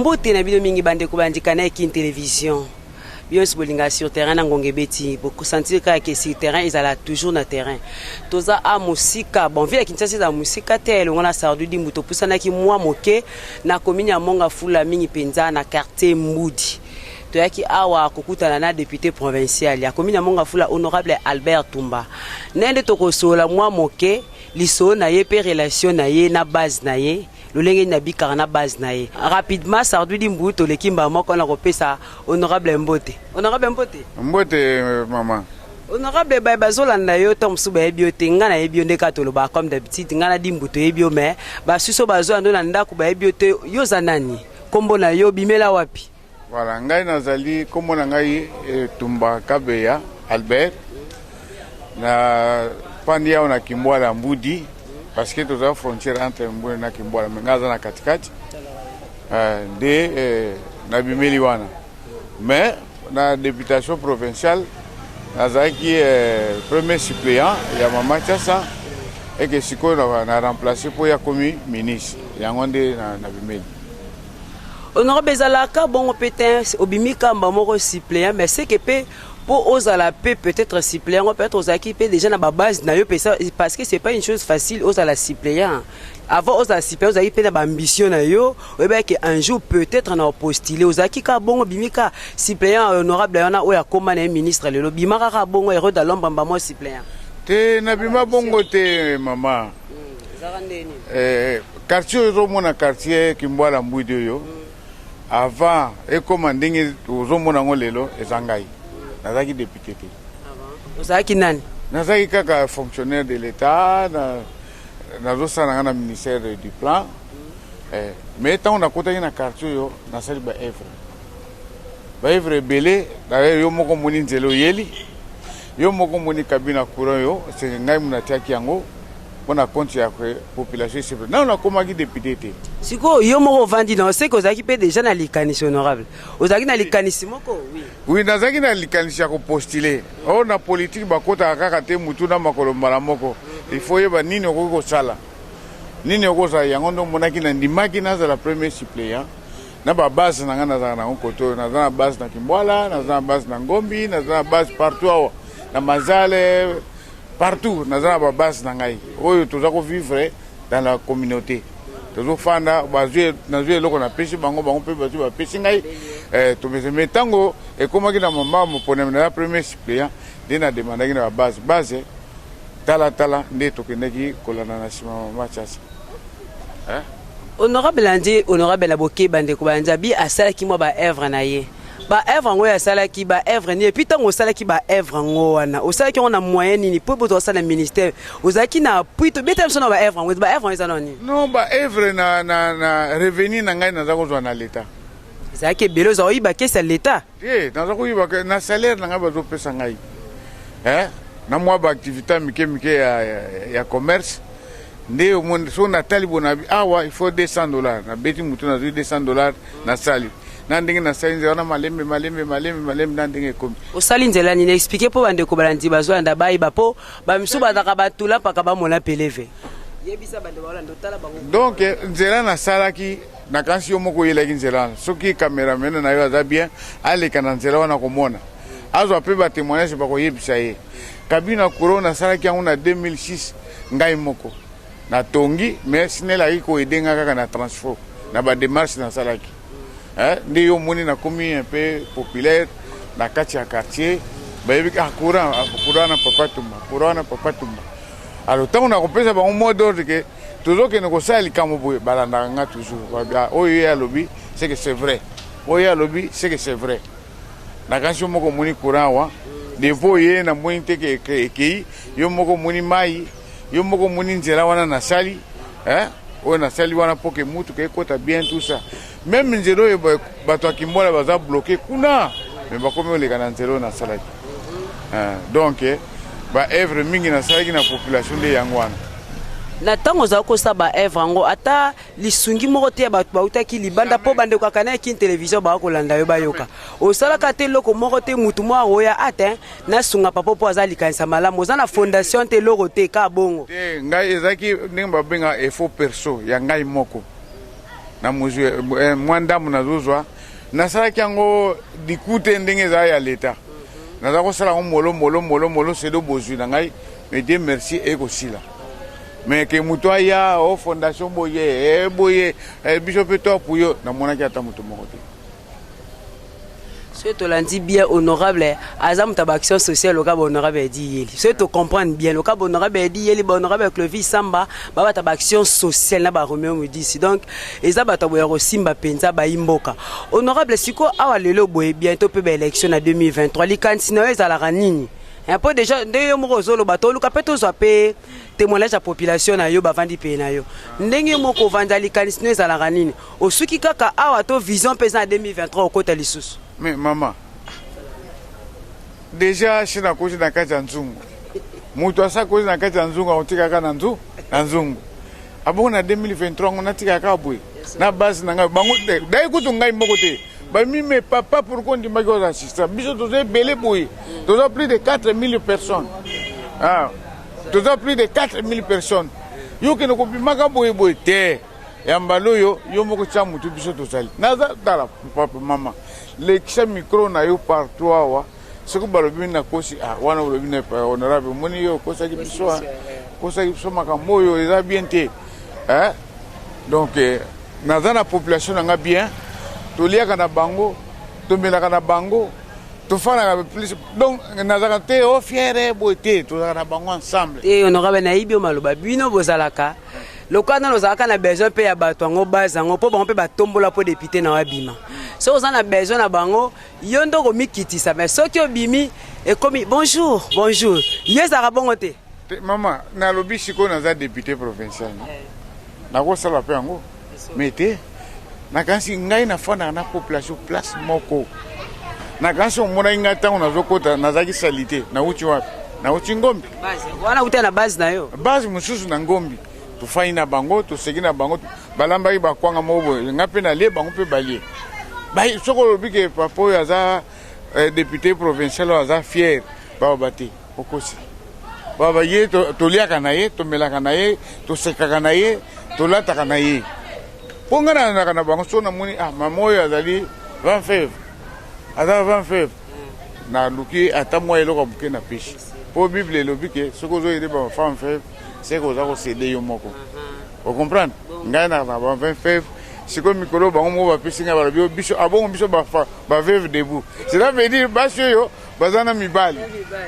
mbote na bino mingi bande ko bandika na kin télévision. Bien bolinga sur terrain na ngonge beti beaucoup sentir que sur terrain ils allaient toujours na terrain toza a musika bon via Kinshasa za musika tel on a sardu di muto pusana ki moi moke na komini ya monga fula mingi penza na quartier Mbudi to yaki awa kokutana na député provincial ya komini ya monga fula honorable Albert Tumba nende tokosola moi moke liso na ye pe relation na ye na base na ye lolenge na bikara na base na ye rapidement sardu di mbuto lekimba moko na kopesa honorable Mbote maman honorable bazolanda yo to musu ba ebio te nga na ebio ndeka toloba comme d'habitude nga na di mbuto ebio mais basuso bazo ando na ndako ba ebio te yo za nani kombo na yo bimela wapi voilà ngai nazali kombo na ngai Tumba Kabeya Albert na pandia on a Kimbwala Mbudi parce que tous les frontières entre Mbudi na Kimbwala ngaza na katikati na bimeli wana mais la députation provinciale nazaki premier suppléant ya Mama Chassa et que siko na remplacer pour ya commis ministre yango nde na bimeli honorable Zalaka bon peut-être obimika mbamoko suppléant mais c'est que pour osala peut-être suppléant peut-être osaki déjà na base na yo parce que c'est pas une chose facile osala suppléant avant osala suppléant osaki pe na ambition na yo que un jour peut-être na postuler osaki ka bongo bimika suppléant honorable yana oya koma na ministre lelo bimaka ka bongo héros de l'ombre mbamo suppléant te na bima bongo te mama quartier romona quartier Kimbwala Mbudi yo avant et comme ndingi ozomona ngolelo ezangai nazaki député te ozaki nani nazaki kaka fonctionnaire de l'état nazosala na ministère du plan mais tant on a kotaki na quartier yo nasali ba evre belé d'ailleurs yo moko moni nzelo yeli yo moko moni kabina courant yo c'est ngai muna tiaki yango on a compte ya population c'est non on a komaki député te siko yo moko vandi na c'est que ozaki pe déjà na likanisi honorable ozaki na likanisi moko oui nazaki na likanisi ya ko postuler on a politique bakota kaka te mutu na makolo mala moko il faut yeba nini okoko sala nini okosala yango ndo monaki na ndimaki naza la premier suppléant na ba base na ngana za na koto na za base na Kimbwala na za base na Ngombi na za base partout na Mazale partout na za ba base na ngai oyo toza ko vivre dans la communauté tozo fanda bazwe na zwe loko na pesi bango pe bazwe ba pesi ngai to me tango e komaki na mama mo pona na premier suppléant dina demandaki na base tala nde tokendaki kolana na sima Mama Chassa honorable andi honorable aboke bande ko banja bi asala ki mo ba œuvre na ye ba œuvre ngo ya sala ki ba œuvre ni et puis tango sala ki ba œuvre ngo wana osala ki on a moyen ni pour boto sala ministère ozaki na puito beta msona ba œuvre ngo ba œuvre eza noni non ba œuvre na revenu na ngai na zako zo na l'état zaki belo zo iba ke sa l'état na zako iba na salaire na ngai bazo pesa ngai na moi ba activité mike ya commerce nde mon so na talibo na awa il faut $200 na beti mutu na $200 na sali na ndenge na sali nzela na malembe na ndenge komi osali nzela ni expliquer po bande ko balandi bazwa nda bayi bapo ba misu bataka batula paka ba mona peleve yebisa bande bawala ndotala bango donc nzela na salaki na kansi yo moko yelaki nzela soki cameraman na yo aza bien aleka na nzela wana komona azwa pe ba témoignage ba ko yebisa ye kabina corona salaki yango na 2006 ngai moko na tongi mais sinela iko edenga kaka na transport na ba démarche na salaki ndi yo moni na commune un peu populaire na kati ya quartier ba yebi courant na papa tumba alors tant on a compris ça ba un mot d'ordre que toujours que nous sali kamo boye balanda nga toujours ba oyo ya lobby c'est que c'est vrai oyo ya lobby c'est que c'est vrai na kansi moko moni courant wa devo ye na moni te ke yo moko moni mai yo moko moni nzela wana na sali oyo na sali wana poke mutu ke kota bien tout ça même nzelo yo bato Kimbwala baza bloqué kuna mais bakomi oleka na nzelo na salaki donc ba œuvre mingi na salaki na population de yango wana na tango za ko saba œuvre ngo ata lisungi moko te ba utaki libanda po bande kwa kana ki télévision ba ko landa yo bayoka osala ka te loko moko te mutu mo oya ate na sunga papo po azali kanisa malamu za na fondation te loko te ka bongo te ngai ezaki ndenge ba benga effort perso ya ngai moko na muzu mwandamu nazozwa nasalaki yango dikute ndenge ezala ya leta naza kosala yango molo sedo bozwi na ngai mais Dieu merci ekosila mais ke moto aya o fondation boye biso mpe toapu yo namonaki ata moto moko te. Ce que tu bien honorable, Azam action sociale, le cas honorable est dit. Ce que tu comprends bien, le cas honorable est dit, honorable avec le vie Samba, baba action sociale, na ba Roméo me dit. Donc, ezaba ta boyero Simba Penza ba imboka. Honorable, siko awa lelo boye bientôt peu élection en 2023. Li kansino ezala ranini. Un peu déjà de yo moko zolo bato lu kapeto zape témoignage à population na yo bavandi pe na yo. Ndenge moko vanda li kansino ezala ranini. Osuki kaka awa to vision pesa en 2023 au côté lisusu. Mais maman, déjà je suis dans la case de Nzungu. Mutu asa cause na kati ya Nzungu otika kana Nzungu. Abo na 2023 on a tika ka boy. Na base na nga bango dai kutu ngai moko te. Ba mi me papa pourquoi ndi magi assistant. Biso tozo belé boy. Tozo plus de 4000 personnes. Ah. Tozo plus de 4000 personnes. Yo ke no kopi maka boy te. Yambalo yo moko cha mutu biso tozali. Naza dala papa mama. Le kisha micro na yo partout awa. Soko balobi na kosi wana balobi na honorable moni yo kosa ki biso makambo yo eza bien te. Donc naza na population nga bien. Toliaka na bango, tomelaka na bango, tofana plus. Donc naza te o fiere boité, tozaka na bango ensemble. Et honorable naïbi o maloba bino bozalaka. Lokana nozalaka na besoin pe ya bato ngo bazango po bango pe batombola po député na wabima. So on a besoin na bango yondo ko mikitisa mais soki obimi et comme bonjour yes arabongote maman na lobi siko na za député provincial na ko sala pe ngo mete na kansi ngai na fana na population place moko na kansi o mona ngata on azokota na zaki salite na uchi wapi na uchi ngombi base wana uta na base na yo base mususu na ngombi to faina bango to segina bango balamba ba kwanga mobo ngape na le bango pe balie. Bah, ce qu'on dit que papa yaza député provincial yaza fier, bah bati, okosi. Bah yé to lia kanaye, to mela kanaye, to seka kanaye, to lata kanaye. Ponga na kana bango so na moni mamo yazali 20 février. Ada 20 février. Na luki ata mo eloko buke na piche. Po bible lobi ke ce ko zo yede ba femme février, c'est ko za ko céder yo moko. Vous comprenez? Ngai na 20 février. C'est comme Mikolo bango ba pisinga ba biso abongo biso ba veuve debout. Cela veut dire baso yo bazana mibali.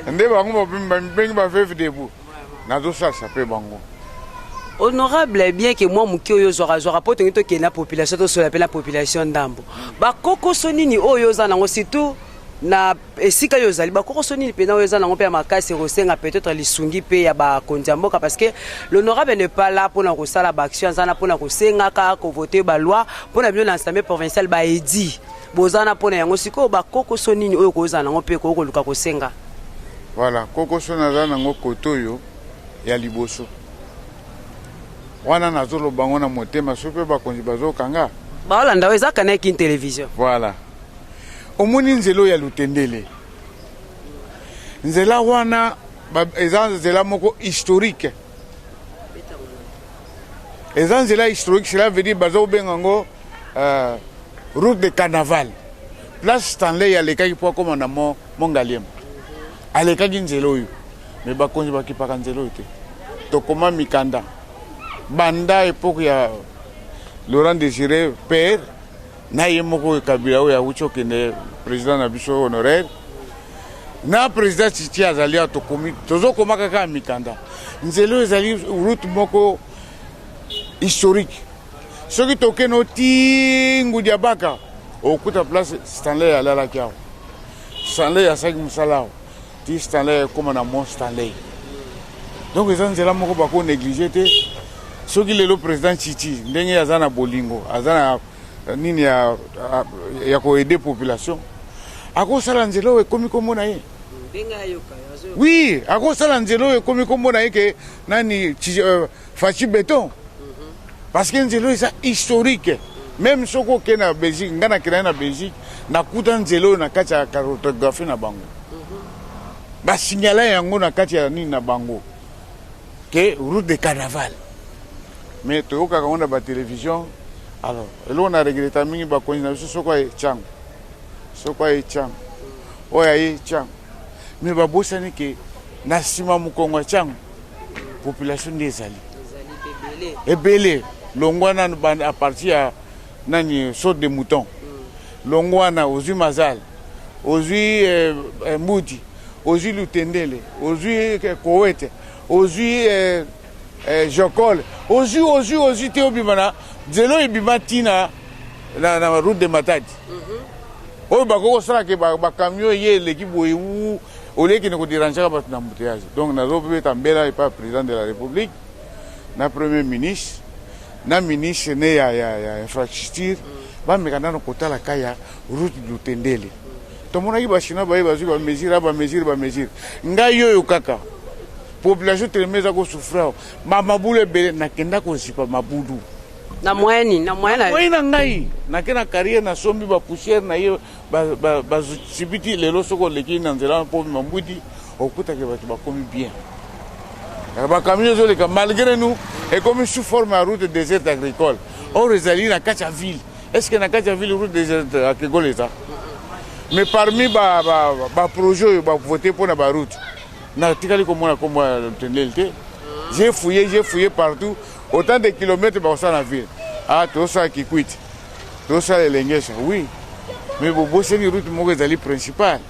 Nde bango ba veuve debout. Na do ça peut bango. Honorable bien que moi muki oyo zora rapport ngito ke na population to so la population ndambo. Ba koko sonini oyo za nango surtout na esika yo zali ba koko sonini pe na oyo za nango pe makasi rosenga peut-être lisungi pe ya ba kondiamboka parce que l'honorable n'est pas là pour na kosala ba action zana pour na kosenga ka ko voter ba loi pour na bien l'Assemblée provinciale ba edi bozana pour na yango siko ba koko sonini oyo ko za nango pe ko luka kosenga. Voilà, koko sona za nango kotoyo ya liboso. Wana nazolo bango na motema sope ba konzi bazo kanga. Ba olanda weza kana ki télévision. Voilà. Omoni nzelo ya lutendele. Nzela wana eza nzela moko historique. Eza nzela historique, cela veut dire bazo bengango route de carnaval. Place Stanley ya lekaki po koma na mongaliem. Alekaki nzelo yo. Mais bakonzi bakipaka nzelo te. Tokoma mikanda. Banda époque ya Laurent Désiré père na yemoko kabila ya uchoke ne président na biso honoraire na président Titi azali atokomi tozo komaka ka mikanda nzelo ezali route moko historique soki tokeno tingu dia baka okuta place Stanley alala kiao Stanley asaki musalao ti Stanley comme na Mont Stanley donc ezan nzela moko bako négliger te soki lelo président Titi ndenge azana bolingo azana nini ya ko aider population ako sala nzelo ekomi komona ye oui ako sala nzelo ekomi komona ye ke nani fachi béton parce que nzelo est historique même soko ke na Belgique ngana kina na Belgique na kuta nzelo na kati ya cartographie na bango ba signala yango na kati ya nini na bango ke route de carnaval mais to ka on a ba télévision Alors eloko na regreta mingi bakonzi na biso soko aye chango soko aye chango oyo aye chango me babosani ke na nsima mokongo ya chango population nde ezali ebele longo wana a partir ya nani sorte de mouton longo wana ozwi mazala ozwi mbuti ozwi lutendele ozwi kowete ozwi jokole ozwi te obima na nzela ebima ntina na route de matadi oyo bakoki kosalaka bakamion ye eleki boye wu oleki na koderangeaka bato na mbuteyage donc nazobeta mbela epa président de la république na premier ministre na ministre ne ya infrastructure bameka nano kotala ka ya route lutendele tomonaki bachinois baye bazwi bamesure ngai oyo kaka population telema eza kosouffrir mabulu ebele nakenda kozipa mabulu na moyenne na ngai nake na carrière nasombi bapoussière na ye bazibiti lelo soko oleki na nzela mpo mambwiti okutaki bato bakomi bien bakamion ezoleka malgré nous ekomi sous forme ya route désert agricole or ezali na kati ya ville est ce que na kati ya ville route désert agricole eza mais parmi baprojet oyo bavote mpo na baroute natikali komona kombo ya lutendele te j'ai fouillé partout autant de kilomètres bakosala na ville tosala kikwiti tosala elengesha oui mais boboseni route moko ezali principale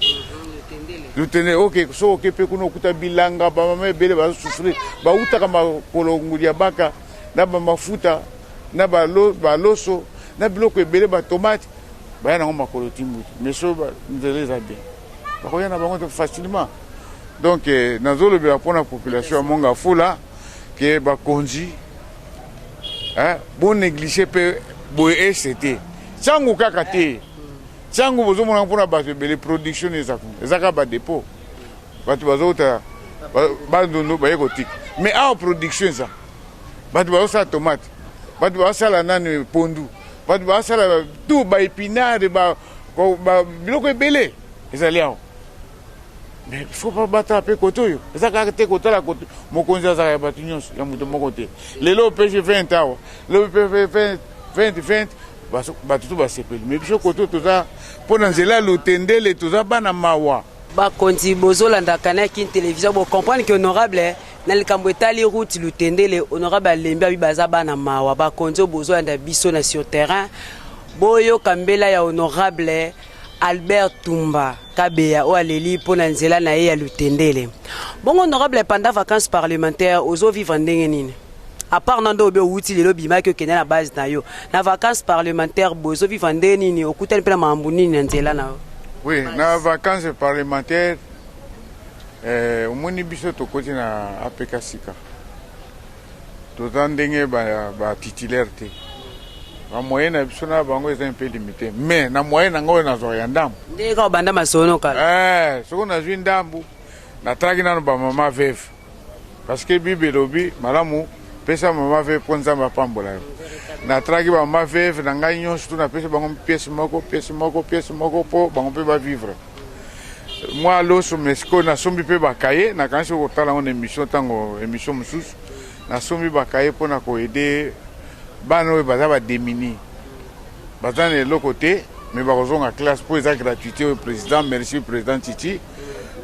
lutendele ok so oke mpe kuna okuta bilanga bamama ebele bazosouffrir bautaka makolo ngudi ya baka na bamafuta na baloso na biloko ebele batomate baya nango makolo timbuti mais so nzela eza bien bakoya na bango facilement donc nazolobela mpona population ya monga fula ke bakonzi bonéglige mpe boye ect ntango kaka te ntango bozomona mpona bato ebele production ezaka badepo bato bazouta bandondo baye kotika mais awa production eza bato bazosala tomate bato bazosala nani pondu bato bazosala tout baépinare biloko ebele ezali awa mais faut pas battre mpe kote oyo eza kaka te kotala kote mokonzi azaka ya bato nyonso ya moto moko te lelo pege 20 awa lelo pe 20 bato to basepeli mais biso kote toza mpo na nzela ya lutendele toza bana mawa bakonzi bozolandaka na kini télévision bocomprendre ke honorable na likambo etali route lutendele honorable alembi abi baza bana mawa bakonzi oyo bozolanda biso na sur terrain boyoka mbela ya honorable Albert Tumba Kabeya o aleli pona nzela na ye ya lutendele bongo honorable pendant vacances parlementaires ozo vivre ndenge nini à part nando obe outi lelo bima ke kenya na base na yo na vacances parlementaires bozo vivre ndenge nini okutani pe na mambu nini na nzela na oui na vacances parlementaires omoni biso tokoti na APK sika toza ndenge ba titulaire te ba moyen na biso na bango eza un peu limité mais na moyen na ngo na zo ya ndambu ndeka obanda masono kala soko na zwi ndambu na traki nano ba mama veve parce que bible lobi malamu pesa mama veve po nzambe apambola yo na traki ba mama veve na ngai nyonso tu na pesa bango pièce moko po bango pe ba vivre moi loso mesko na sombi pe ba kaye na kanisi kotala ngo émission tango émission mususu na sombi ba kaye po na ko aider bana oyo baza bademini baza na eloko te me bakozonga classe mpo eza gratuité oyo président merci président titi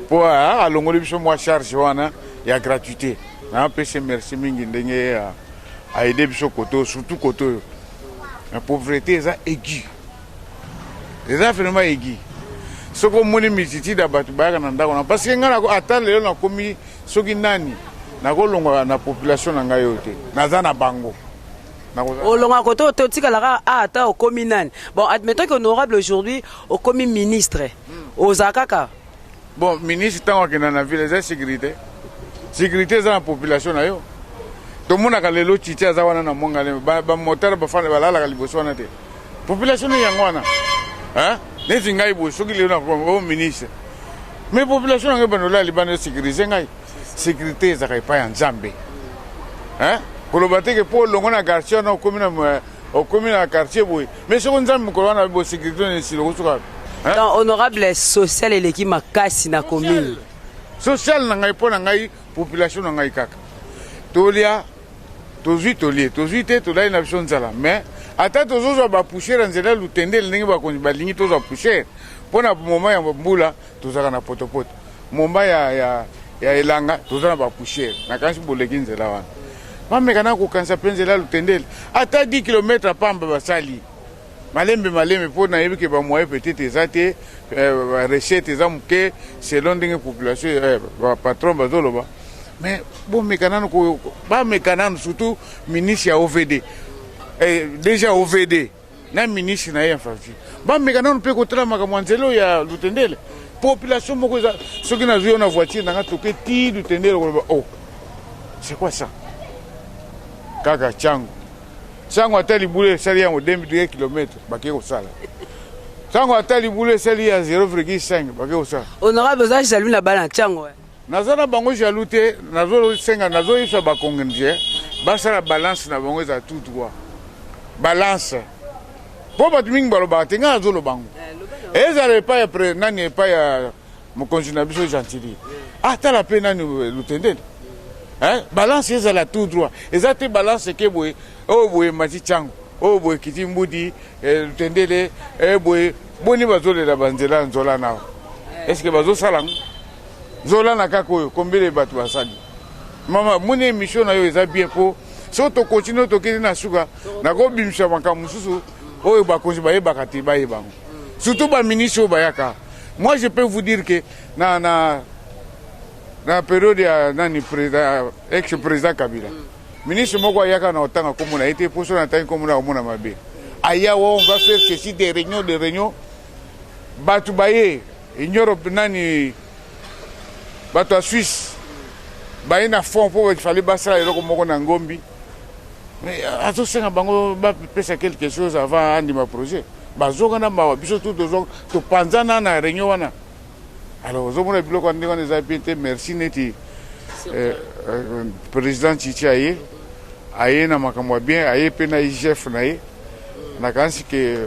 mpo alongoli biso mwa charge wana ya gratuité naapesi merci mingi ndenge aide biso kote oyo surtout kote oyo na pauvreté eza aigu eza vraiment aigu soki omoni multitude ya bato bayaka na ndako na parce que ngai ata lelo nakomi soki nani nakolongwa na population na ngai oyo te naza na bango olonga koto totikalaka ata okomi nani bon admettons que honorable aujourd'hui okomi ministre ozakaka bon ministre ntango akenda na ville eza sécurité eza na population na yo tomonaka lelo titi aza wana na mongale bamotare bafana balalaka liboso wana te population yango wana neti ngai boye soki lelo na ministre mais population yango banola libano esécurise ngai sécurité ezaka epai ya nzambe koloba teke mpo olongo na quartier wana okomi na quartier boye mais soko nzambe mokolo wana bo sécurité nesilo kosuka donc honorable social eleki makasi na commune social na ngai mpo na ngai population na ngai kaka tolia tozwi te tolai na biso nzala mais ata tozozwa bapouchere nzela lutendele ndenge bakonzi balingi tozwa pouchere mpona moma ya mbula tozalaka na potopoto momba ya elanga toza na bapouchere nakanisi boleki nzela wana bamekana kokanisa mpe nzela lutendele ata 10 km pamba basali malembe mpo nayebi ke bamoye peut-être eza te recette eza moke selon ndenge population bapatron bazoloba mais bamekanano surtout ministre ya OVD déjà OVD na ministre na ye infrastructure bamekanano mpe kotala makambo ya nzela ya lutendele population moko eza soki nazwi yo na voiture nanga toke ti lutendele koloba oh c'est quoi ça kaka chango ata libulu esali yango 2 km bake kosala chango ata libulu esali ya 0,5 bake kosala honorable oza jaloux na bana chango naza na bango jaloux te nazoyebisa bakongenie basala balance na bango eza tout droit balance mpo bato mingi balobaka te ngai nazoloba bango ezala epai ya nani epai ya mokonzi na biso gentili atala mpe nani lutendele balance ezala tout droit eza te balance ke boye oyo boye mati chango oyo boye kiti mbudi lutendele boye boni bazolela banzela nzola nawo eske bazosala ngo nzola na kaka oyo kombele bato basali mama moni émission na yo eza bien mpo so tokontinue tokende na suka nakobimisa makambo mosusu oyo bakonzi bayebaka te bayebango surtout baministre oyo bayaka moi je peux vous dire que na période ya nani ex-président Kabila ministre moko ayaka na otanga komona ete poso na tangi komona komona mabe aya on va faire ceci des réunions bato baye Europe nani bato a Suisse baye na fond po il fallait basala eloko moko na ngombi mais azosenga bango bapesa quelque chose avant andima projet bazokana mawa biso tout topanzana na réunion wana alors ozomona biloko ndenge wana eza bien te merci neti président Chichi aye na makambo bien aye mpe na IGF na ye nakanisi ke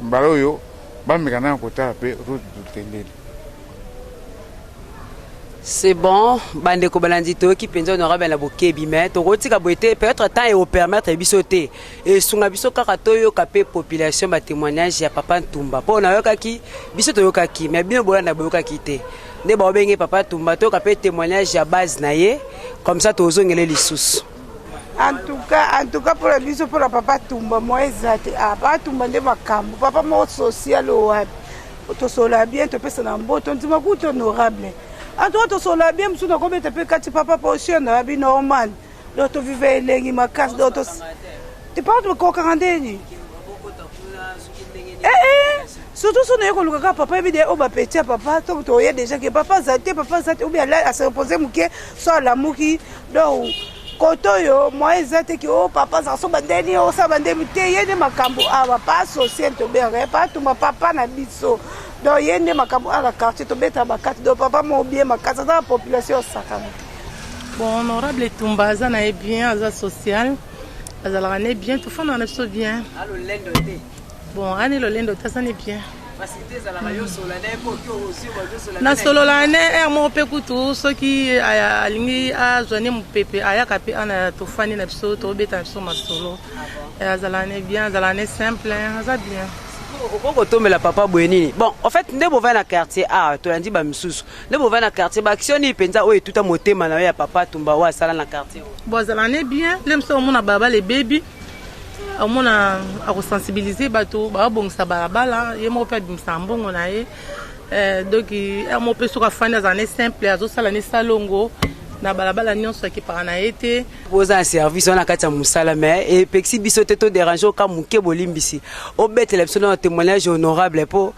mbala oyo bamekana na kotala mpe route lutendele. C'est bon, bandeko balandi toki penza honorable na bokebi mais tokotika boete peut-être temps et au permettre bisoté et sunga biso kaka toyo kapé population ba témoignage ya papa Ntumba po na yokaki biso toyokaki mais bien bola na boyokaki te nde ba obenge papa Ntumba to kapé témoignage ya base na ye comme ça tozongele lisusu. En tout cas pour la biso pour la papa Ntumba moi ezate papa Ntumba nde makambo papa mo social o to sola bien to pesa na mboto ndima ku honorable. En toi, tu sois bien, tu as combien de temps que tu papa potion, tu as normal. Donc tu vivais les macaques, tu parles de quoi quarantaine? Surtout si on a un papa, il dit oh bah petit papa, tu as déjà que papa zate, ou bien là à se reposer mouké, soit la mouki, donc koto yo, moi zate que oh papa ça so bandeni, oh ça bandeni, tu y a des macambo, ah papa social, tu bien pas, tu ma papa na biso. Donc il y a des macabre à la quartier, tu bête à ma carte, donc papa m'a oublié ma carte, dans la population sakana. Bon, honorable Ntumba, ça n'est bien, ça social, ça n'est bien, tout le monde en est bien. Bon, année le lendo, ça n'est bien. Na solo l'année, mon pécoutou, ceux qui a ligné à joindre mon pépé, à yakapé, on a tout fani na pso, tout bête à pso ma solo. Ça l'année bien, ça l'année simple, ça bien. La papa Bouenini. Bon, en fait, nous avons un quartier A, tu as dit, nous avons un quartier B, action, il pense à tout à monter, mais papa Ntumba, ouais, ça dans le quartier. Bon, ça l'année bien, l'aime ça, on a baba les bébés, on a sensibilisé, bateau, bon, ça balabala, il y a mon père, bon, on a donc, il y a mon père sur la fin des années simples, à ça l'année salongo. Na balabala nyonso ki parana été posa service on a kati musala mais et pexi biso teto déranger ka muke bolimbisi o betele biso na témoignage honorable po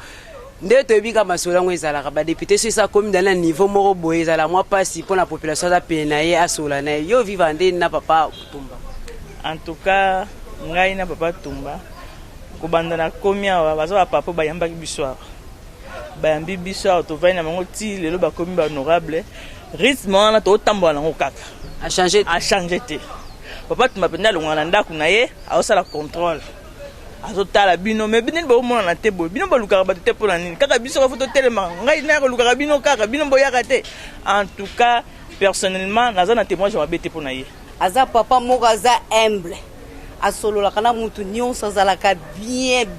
nde to bika masola ngo ezala ka ba député sur ça comme dans un niveau moko boye ezala moi pas si pour la population da penaye asola na yo vivande na papa Ntumba. En tout cas ngai na papa Ntumba ko bandana komia wa bazo papa bayamba biso bayambi biso to vaina mango ti lelo ba komi ba honorable rythme wana to tambola nango kaka a changé te papa Ntumba penda longana ndako na ye aosala contrôle azotala bino mais bino bo mona na te boy bino ba lukaka ba te pona nini kaka biso ka foto telema ngai na ko lukaka bino kaka bino boyaka te. En tout cas personnellement naza na témoignage ma bete pona ye aza papa moko aza humble asololaka na mutu nyonso azalaka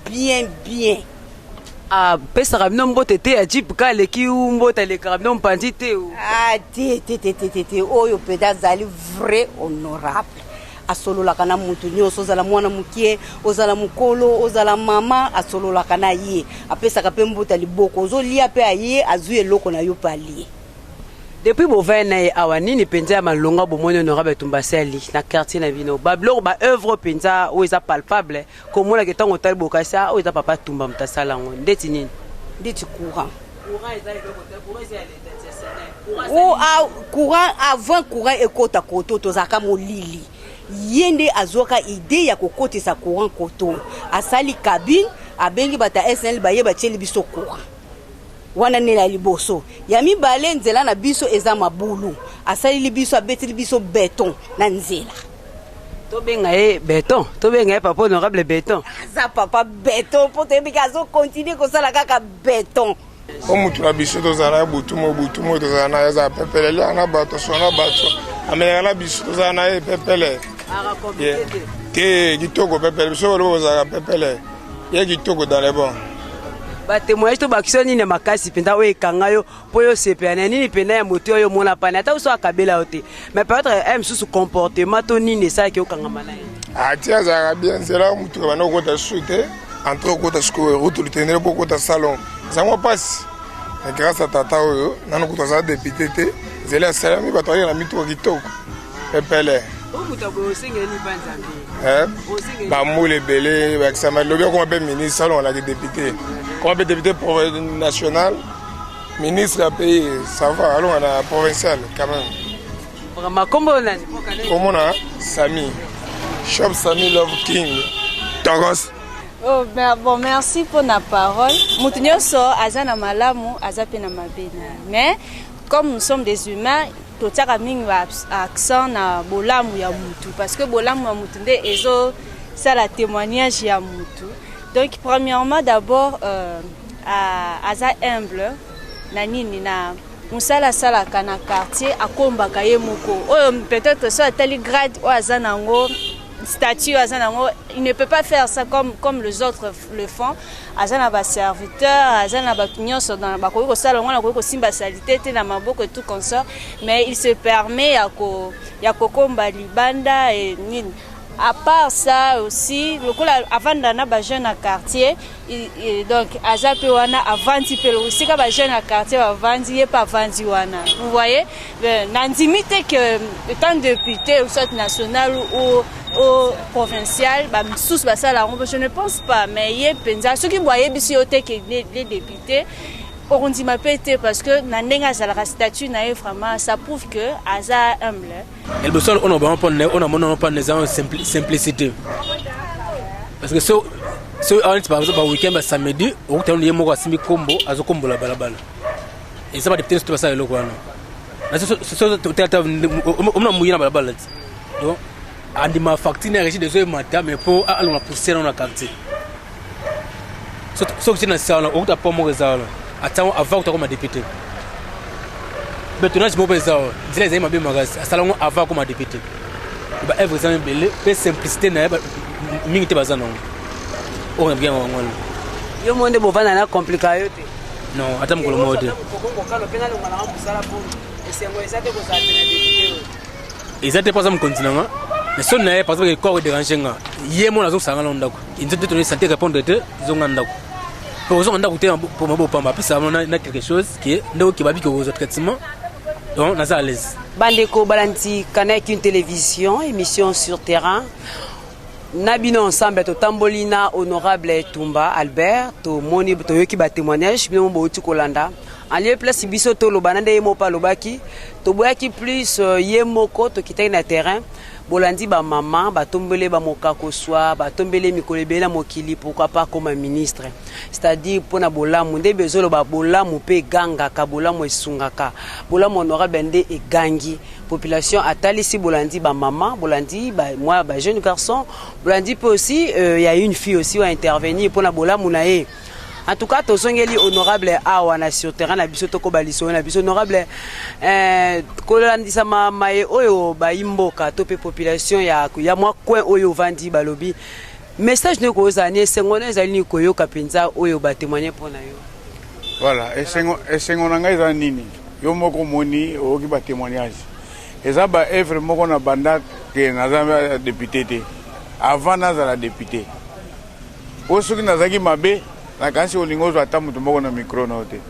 bien apesaka bino mbote te ya jipe ka aleki mbote alekaka bino mpanzi te te oyo mpenza azali vrai honorable asololaka na mutu nyonso ozala mwana mokie ozala mokolo ozala mama asololaka na ye apesaka mpe mbote ya liboko ozolia mpe aye azwi eloko na yo mpe alie. Depuis bovai na ye awa nini mpenza ya malonga bomoni honorable Tumba asali na quartier na bino babiloko baœuvre mpenza oyo eza palpable komonaka ntango otali bokasi oyo eza papa Tumba moto asala yango ndeti nini? Ndeti courant avant courant ekota koto tozalaka molili ye nde azwaka ide ya kokotisa courant koto asali cabine abengi bata SNL baye batieli biso courant wana nela liboso ya mibale nzela na biso eza mabulu asali biso abeteli biso beton na nzela tobenga ye beton tobenga ye papa honorable beton aza papa beton po toyebika azokontinue kosala kaka beton omutu na biso tozala butumo tozala na eza pepelele ana bato sona bato amenaka na biso tozala na ye pepele te kitoko pepele biso balobo kozala pepele ye kitoko dans les bons batémoignage to bakisio nini makasi mpenza oyo ekanga yo mpo yo sepela na nini mpena ya moto oyo omona pani ata oso akabela yo te mais peut-être mosusu comportement to nini esalaki okangama na ye ati azalaka bien nzela motuka banda kokota su te entre okota sikoyo route litendele mpo okota salon ezango mpasi na grâce a tata oyo nano kutu azala depute te nzela asalami bato alia na mituka kitoko pepele bamboula ebele bakisama lobi akoma mpe ministre salon alaki député koma mpe député national ministre ya pays ça va alonga na provincial quand même komona Sami shop Sami Love King Togos. Oh, bon, merci pour la parole. Mutu nyonso aza na malamu aza pe na mabena mais comme nous sommes des humains totiaka mingi accent na bolamu ya mutu parce que bolamu ya mutu nde ezo sala témoignage ya mutu. Donc premièrement d'abord aza humble na nini na musala sala kana quartier akombaka ye moko oyo peut-être so atali grade o aza nango statut azanango il ne peut pas faire ça comme les autres le font azana ba serviteur azana ba nyonso dans ba ko sala ngona ko simba salité te na maboko tout comme ça mais il se permet ya komba libanda et nini. À part ça aussi le coup avant d'ana ba jeune à quartier donc azape wana avanti pe aussi ka ba jeune à quartier avanti et pas avanti wana vous voyez n'indimité que étant député au soit national ou au provincial ba sous ba sala je ne pense pas mais yé penza ceux qui voyaient bisi oté que les députés on dit ma pété parce que nandenga la statut na vraiment ça prouve que aza humble. El bosol on a mon pas simplicité parce que so par exemple week-end ba samedi on t'a dit moko asimi kombo azo kombo la balabala et ça va député tout ça le quoi na so on a mouillé na balabala donc andi ma facture na régie de zo matin mais pour allons la pousser dans la quartier so que na ça on t'a pas mo ça attends avant que tu sois député. Maintenant je me pose ça. Dis les amis bien magasin. Salon avant comme député. Bah œuvre ça belé, peu simplicité na mingi te bazana. On bien on. Yo monde bo vana na compliqué yote. Non, attends ko le mode. Ils pas ça me continent. Mais son na parce que corps déranger nga. Yé mon azo sanga ndako. Ils te donner santé répondre te zonga ndako. Pour quelque chose qui est aux traitements donc on est à l'aise. Bandeko balanti Kanek une télévision émission sur terrain nabino ensemble to tambolina honorable Tumba Albert to moni to yoki ba témoignage bino bo uti kolanda en lieu place biso to lobana nde mo pa lobaki to boyaki plus yemoko to kitaki na terrain bolandi ba maman ba tombele ba mokako swa ba tombele mikolebela mokili pourquoi pas comme ministre c'est-à-dire pona bolamu nde bezolo ba bolamu pe ganga ka bolamu esungaka bolamu honorable nde e gangi population atalisi bolandi ba maman bolandi ba moi ba jeune garçon bolandi peut aussi il y a une fille aussi va intervenir pona bolamu na e En tout cas tozongeli honorable awa na sur terrain na biso tokoba liso na biso honorable kolandisa maye oyo baimboka to pe population ya mwa coin oyo vandi balobi message ne ko zani esengona ezali ni koyoka penza oyo ba témoigner pour na yo. Voilà, esengo na ngai za nini yo moko moni oki ba témoignage eza ba œuvre moko na banda ke nazamba député te avant nazala député osoki nazaki mabe na kansi olingo zo ata mutu moko na micro na te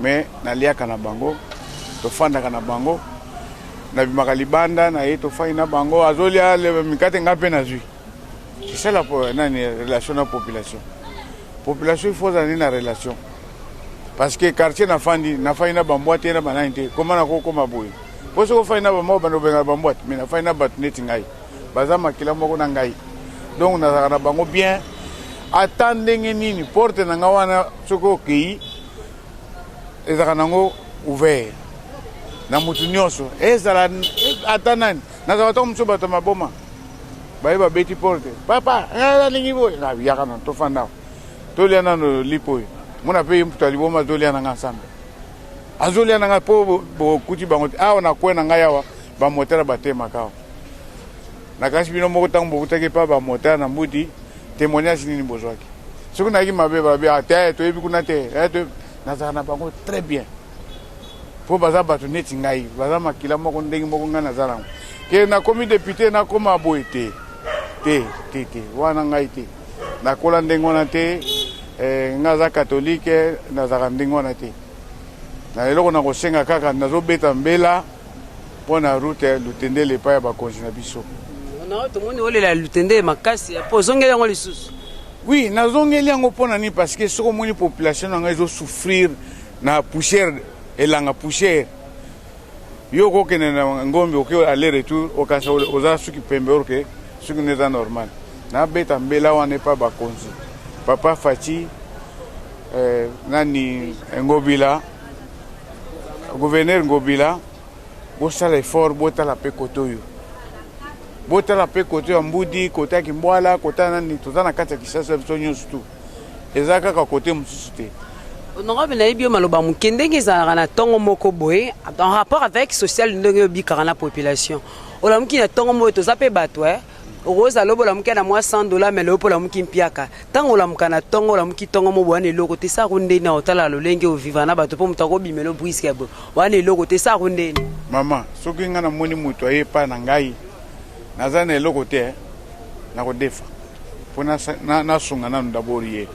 mais naliaka na bango tofandaka na bango na bimaka libanda na ye tofai na bango azolia mikate nga mpe nazwi. C'est ça la relation na population. Population il faut aller na relation. Parce que quartier na fandi na fai na bamboite na banante comment na ko koma boy. Poso ko fai na bambo bano benga bamboite mais na fai na batnet ngai. Baza makila moko na ngai. Donc na bango bien attendenge nini porte na ngawana soko ki ezaka nango ouvert. Na mutu nyonso ezala atanan na za bato mso bato maboma. Ba beti porte papa ngala lingi boy na yaka na to fanda. To liana no lipo. Mona pe mtu aliboma zolia na ngasamba azolia na ngapo bo kuti bango awa na kwena ngayawa ba motera batema kao na kasi bino moko tango botake pa ba motera na mbudi témoignage nini bozwaki soki na ki mabe ba ate to ebi kuna te to na za na bango très bien po baza batu neti ngai baza makila moko ndengi moko ngana zala ke na komi député na koma boite te wana ngai te na kola ndengo na te ngaza catholique nazaka ndingo na te na lelo na kosenga kaka nazobeta mbela pona route lutendele pa ya bakonzi na biso na to moni olela lutendele makasi po zongeli yango lisusu. Oui nazongeli yango pona ni parce que soko moni population nga ezo souffrir na poussière elanga poussière yo ko kene na ngombe oke aller retour okasa oza suki pembe orke suki neza normal na beta mbela wana pa bakonzi Papa Fati, nani Ngobila, gouverneur Ngobila, bosa l'effort, bota la pekotoyo. Bota la pekotoyo mbudi, kota kimbwala, kota nani, tozana kata kisasa bisonyo sutu. Ezaka ka kote mususute. Honorable Naibio Maloba Mukendenge za tongo moko boye en rapport avec social ndenge bikara na population. Olamuki na tongo mo tozape batwe. Rosa lobo la mukia na moi $100 mais lopo la muki mpiaka tango la mukana tongo la muki tongo mo bwana eloko te sa runde na otala lolenge o vivana bato po mutako bimelo briske bo wana eloko te sa runde mama soki nga na moni mutu ayepa na ngai nazana eloko te na ko defa pona na sunga na ndabori ye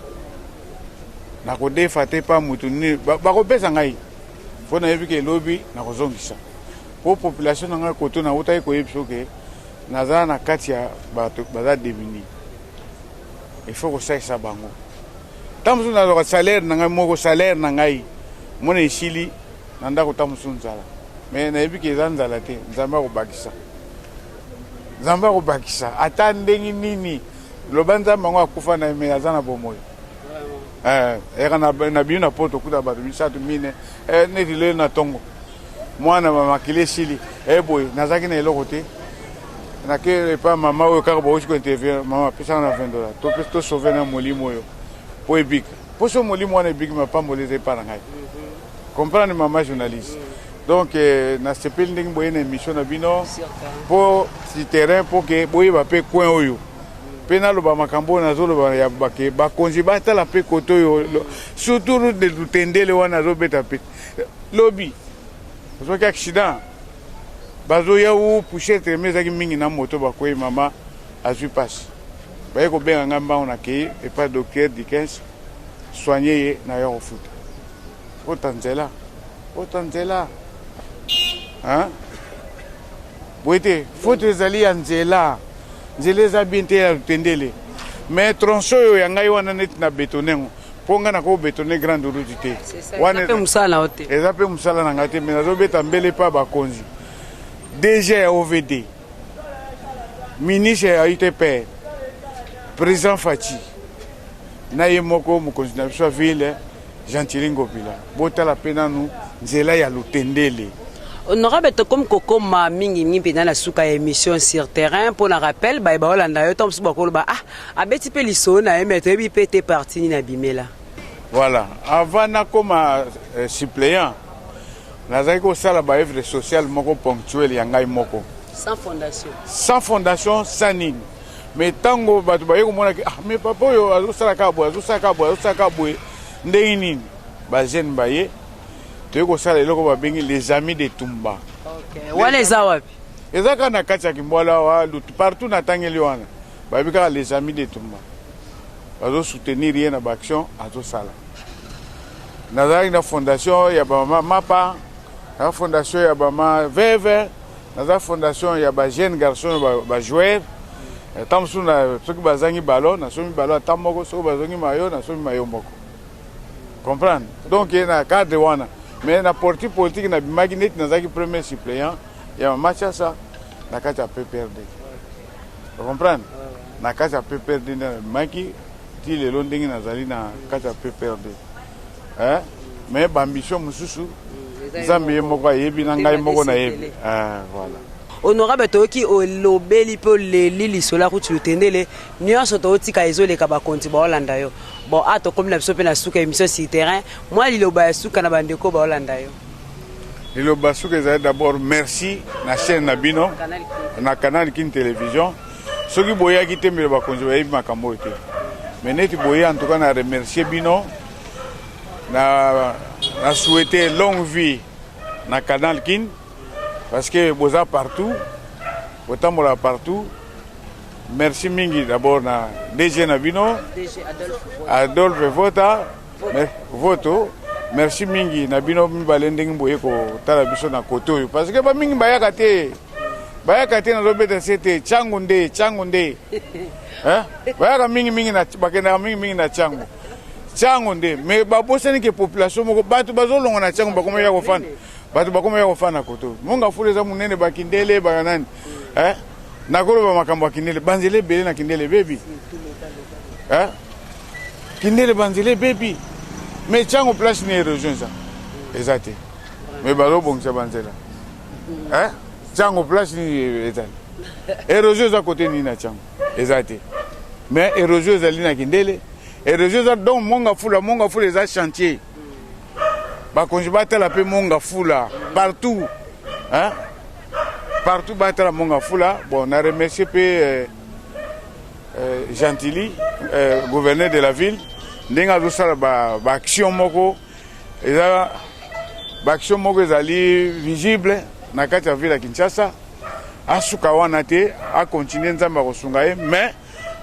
na ko defa te pa mutu ni ba ko pesa ngai pona yebike lobi na ko zongisa po population nga ko to na utai ko yebsoke nazana na kati ya bato baza debini il faut que ça bango tamusu na ko salaire na ngai moko salaire na ngai mona isili na ndako tamusu nzala mais na yebiki zanzala te nzamba ko bakisa ata ndengi nini lobanza mango akufa na me azana bomoyo era na bina poto kuda bato bisatu mine neti le na tongo mwana mama kile sili boy nazaki na eloko te na ke pa mama o ka bo ko interview mama pesa na $20 to pesto sauver na molimo yo po ebik po so molimo na ebik ma pa moleze pa na ngai comprendre mama journaliste donc na sepel nding boye na émission na bino po si terrain po ke boye ba pe coin oyo pe na lo ba makambo na zo lo ba ya ba ke ba konzi ba ta la pe koto yo surtout de lutendele wana zo beta pe lobby so ka accident bazo ya u poussé tremeza ki mingi na moto ba koy mama azui passe ba ko benga ngamba on accueilli et pas docteur Dickens soigner na yo foot otanzela hein boite faut ezali anzela nzeleza binte ya tendele mais tronçon yo ya ngai wana net na betonengo ponga na ko betonner grande route te wana pe musala ote ezape musala na ngate mais nazo beta mbele pa ba konzi DG à OVD, ministre à UTP, président Fati, Nayemoko, Moukonzinabiswa ville, Jean-Thierry Ngobila. Bota la peine à nous, Nzela ya Lutendele. Honorable comme Koko ma mingi mingi na suka émission sur terrain pour la rappel ba Holanda yo tom subakolo ba abeti pe liso na emetre bi pété parti ni na bimela. Voilà. Avant nakoma suppléant, nazaki kosala ba œuvre sociale moko ponctuelle ya ngai moko. Sans fondation. Sans fondation, sans nini. Mais tango batu baye komona ki mais papa oyo azosala ka boye ndenge nini ba jeune baye to kosala eloko babengi les amis de Tumba. OK. Wale za wapi? Ezaka na kati ya Kimbola wa lutu partout na tangeli wana. Babika les amis de Tumba. Bazo soutenir rien na action azosala. Nazali na fondation ya ba mapa, na fondation ya ba ma veve, na fondation ya ba jeune garçon ba joueur. Tamsu na soki bazangi ballon, na somi ballon tamoko, soki bazangi mayo, na somi mayo moko. Comprendre? Donc na cadre wana. Mais na parti politique na bimagnet nazaki premier suppléant ya match ça na kati ya PPRD. Vous comprenez? Na kati ya PPRD na maki ti lelo ndenge nazali na kati ya PPRD. Mais bambition mususu Nzambe moko yebi na ngai moko na yebi. Voilà. Honorable toki olobeli po leli lisola ku tulutendele nyonso totika ezoleka ba konti ba Holanda yo. Bon ato comme na biso pe na suka émission sur terrain, moi liloba ya suka na bandeko ba Holanda yo. Liloba suka ezali d'abord merci na chaîne na bino na canal Kin télévision. Soki boya ki tembe ba konzi ba yebi makambo te. Mais neti boya en tout cas na remercier bino na souhaiter longue vie na canal Kin. Parce que vous êtes partout, autant vous êtes partout. Merci mingi d'abord na DG Nabino, Adolphe Vota, Voto. Merci mingi Nabino Mbalending Boye ko tala biso na koto parce que ba mingi bayakate na lobeta c'était changunde. Bayaka mingi na bakena mingi na changu. Changunde mais ba bosani ke population moko batu bazolonga na changu bakoma ya kofana. Batu bakoma ya kofana koto monga fuleza munene bakindele bakanani nakolo ba makambo akindele banzele bele na kindele baby kindele banzele baby mais chango place ni erosion ça exact mais balo bongisa banzela chango place ni ezali erosion za côté ni na chango exact mais erosion za lina kindele erosion za donc monga fula za chantier bakonji batala pe monga fula partout partout batala monga fula bon na remercier pe Gentili gouverneur de la ville ndenga dosala ba action moko eza ba action moko ezali visible na kati ya ville ya Kinshasa asuka wana te a continuer nzamba kosunga ye mais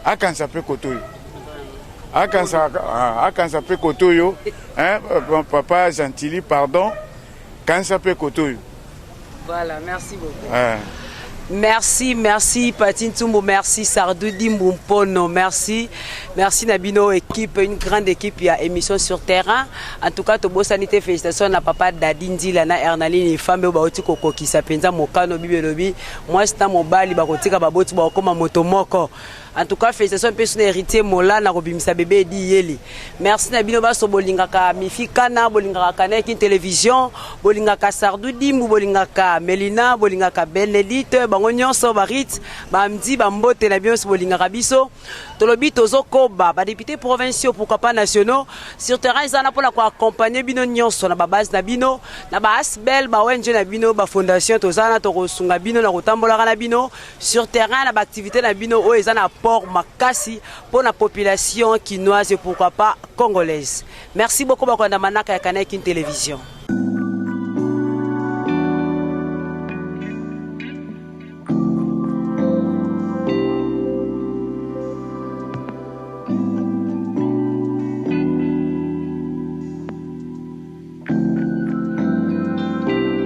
akansa pe kotoyo akansa pe kotoyo papa Gentili pardon kansa pe kotoyo. Voilà, merci beaucoup. Merci Patine Tumbo, merci Sardoudi Mumpono, merci Nabino équipe, une grande équipe, il y a émission sur terrain. En tout cas, Tobo Sanité, félicitations à papa Dadindi, Lana Ernaline, les femmes, Baoti Koko, qui s'appelle Mokano, Bibelobi. Moi, c'est mon bali, Bakotika, Baboti, Bakoma, Motomoko. En tout cas, félicitations à son héritier Mola, Narobimisa bébé Di Yeli. Merci Nabino Basso Bolingaka, Mifikana, Bolingaka Kanek, télévision, Bolingaka Sardoudi, Bolingaka Melina, Bolingaka Benedite, Bangonyon Sobarit, Bamdi, Bambote, Nabios Bolingaka Biso, Tolobi Tozo Koba, députés provinciaux, pourquoi pas nationaux. Sur terrain, ils en ont pour accompagner Bino Nyonso, na base Nabino, na base Bel, Bawenje Nabino, Fondation Tozana, Torosunga Bino, na Rotambola Nabino. Sur terrain, la activité Nabino, oh, ils en ont Makasi pour la population quinoise et pourquoi pas congolaise. Merci beaucoup, Bakwanda Manaka et Kanek Télévision.